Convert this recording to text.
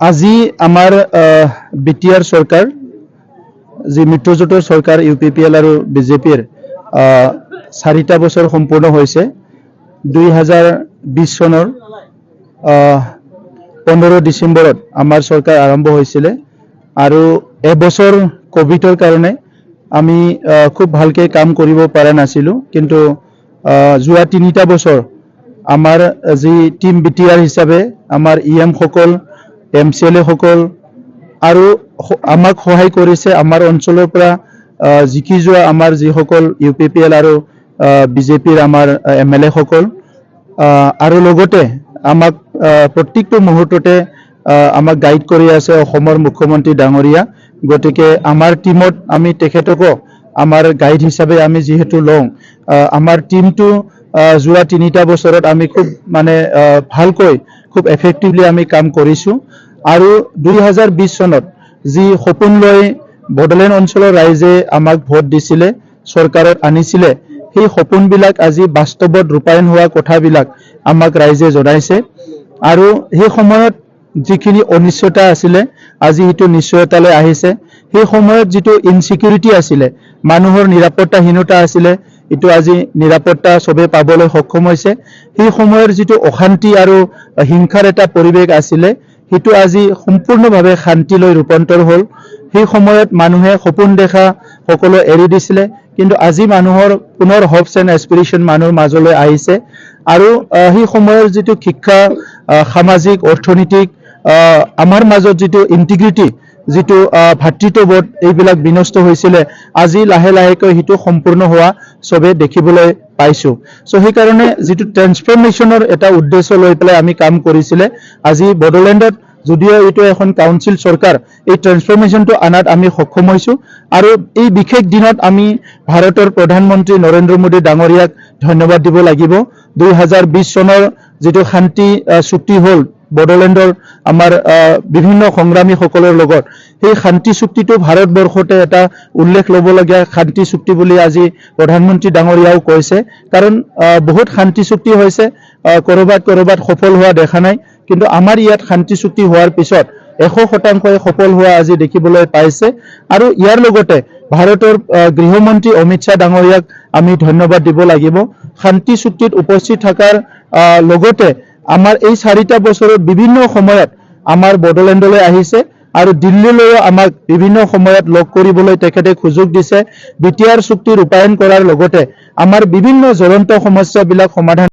আজি আমাৰ বিটিআৰ চৰকাৰ যি মিত্ৰজোঁটৰ চৰকাৰ ইউপিপিএল আৰু বিজেপিৰ 4টা বছৰ সম্পূৰ্ণ হৈছে 2020 চনৰ 15 ডিসেম্বৰত আমাৰ চৰকাৰ আৰম্ভ হৈছিল আৰু এবছৰ কোভিডৰ কাৰণে আমি খুব ভালকে কাম কৰিব পৰা নাছিলো কিন্তু যোৱা 3টা বছৰ আমাৰ যি টিম বিটিআৰ হিচাপে আমাৰ ইএম সকল এমসিএলএ সকল আৰু আমাক সহায় কৰিছে আমাৰ অঞ্চলৰ পৰা জিকি যোৱা আমাৰ যি সকল ইউপিপিএল আৰু বিজেপিৰ আমাৰ এমএলএ সকল আৰু লগতে আমাক প্ৰত্যেকটো মুহূৰ্ততে আমাক গাইড কৰি আছে অসমৰ মুখ্যমন্ত্ৰী ডাঙৰীয়া গতিকে আমাৰ টিমত আমি তেখেতকো আমাৰ গাইড হিচাপে আমি যেহেতু লওঁ আমাৰ টিমটো যোৱা 3টা বছৰত আমি খুব মানে ভালকৈ খুব এফেক্টিভলি আমি কাম কৰিছো আৰু 2020 চনত যি সপোন লৈ বড়োলেণ্ড অঞ্চলৰ ৰাইজে আমাক ভোট দিছিলে চৰকাৰত আনিছিলে সেই সপোনবিলাক আজি বাস্তৱত ৰূপায়ণ হোৱা কথাবিলাক আমাক ৰাইজে জনাইছে আৰু সেই সময়ত যিখিনি অনিশ্চয়তা আছিলে আজি হেতু নিশ্চয়তালৈ আহিছে সেই সময়ত যেটো ইনসিকিউৰিটি আছিলে মানুহৰ নিৰাপত্তাহীনতা আছিলে এটো আজি নিৰাপত্তা সবে পাবলৈ সক্ষম হৈছে সেই সময়ৰ যেটো অশান্তি আৰু হিংসাৰ এটা পৰিবেশ আছিলে হেতু আজি সম্পূৰ্ণভাৱে শান্তিলৈ ৰূপান্তৰ হ'ল সেই সময়ত মানুহে সপোন দেখা সকলো এৰি দিছিলে কিন্তু আজি মানুহৰ পুনৰ হোপছ এণ্ড এস্পিৰেশন মানুহৰ মাজলৈ আহিছে আৰু সেই সময়ৰ যেটো শিক্ষা সামাজিক অৰ্থনৈতিক আমাৰ মাজত যেটো ইন্টিগ্ৰিটি যেটো ভাতৃত্ববোধ এইবিলাক বিনষ্ট হৈছিলে আজি লাহে লাহেকৈ হেতু সম্পূৰ্ণ হোৱা সবে দেখিবলৈ পাইছো সো সেই কাৰণে যেটো ট্ৰান্সফৰমেশনৰ এটা উদ্দেশ্য লৈ পেলাই আমি কাম কৰিছিলে আজি বড়োলেণ্ডত যদিও এটো এখন কাউন্সিল চৰকাৰ এই ট্ৰান্সফৰমেশনটো আনাত আমি সক্ষম হৈছো আৰু এই বিশেষ দিনত আমি ভাৰতৰ প্ৰধানমন্ত্ৰী নৰেন্দ্ৰ মোদী ডাঙৰীয়াক ধন্যবাদ দিব লাগিব 2020 চনৰ যেটো শান্তি চুক্তি হ'ল বড়োলেণ্ডৰ আমাৰ বিভিন্ন সংগ্ৰামী সকলৰ লগত সেই শান্তি চুক্তিটো ভাৰতবৰ্ষতে এটা উল্লেখ লবলগীয়া শান্তি চুক্তি বুলি আজি প্ৰধানমন্ত্ৰী ডাঙৰীয়াও কৈছে কাৰণ বহুত শান্তি চুক্তি হৈছে কৰবাত সফল হোৱা দেখা নাই কিন্তু আমাৰ ইয়াত শান্তি চুক্তি হোৱাৰ পিছত 100% সফল হোৱা আজি দেখিবলৈ পাইছে আৰু ইয়াৰ লগতে ভাৰতৰ গৃহমন্ত্ৰী অমিত শাহ ডাঙৰীয়াক আমি ধন্যবাদ দিব লাগিব শান্তি চুক্তিত উপস্থিত থাকাৰ লগতে আমাৰ এই 4টা বছৰত বিভিন্ন সময়ত আমাৰ বড়োলেণ্ডলৈ আহিছে আৰু দিল্লীলৈ আমাক বিভিন্ন সময়ত লগ কৰিবলৈ তেখেতে সুযোগ দিছে বিটিআৰ চুক্তি ৰূপায়ণ কৰাৰ লগতে আমাৰ বিভিন্ন জ্বলন্ত সমস্যাবিলাক সমাধান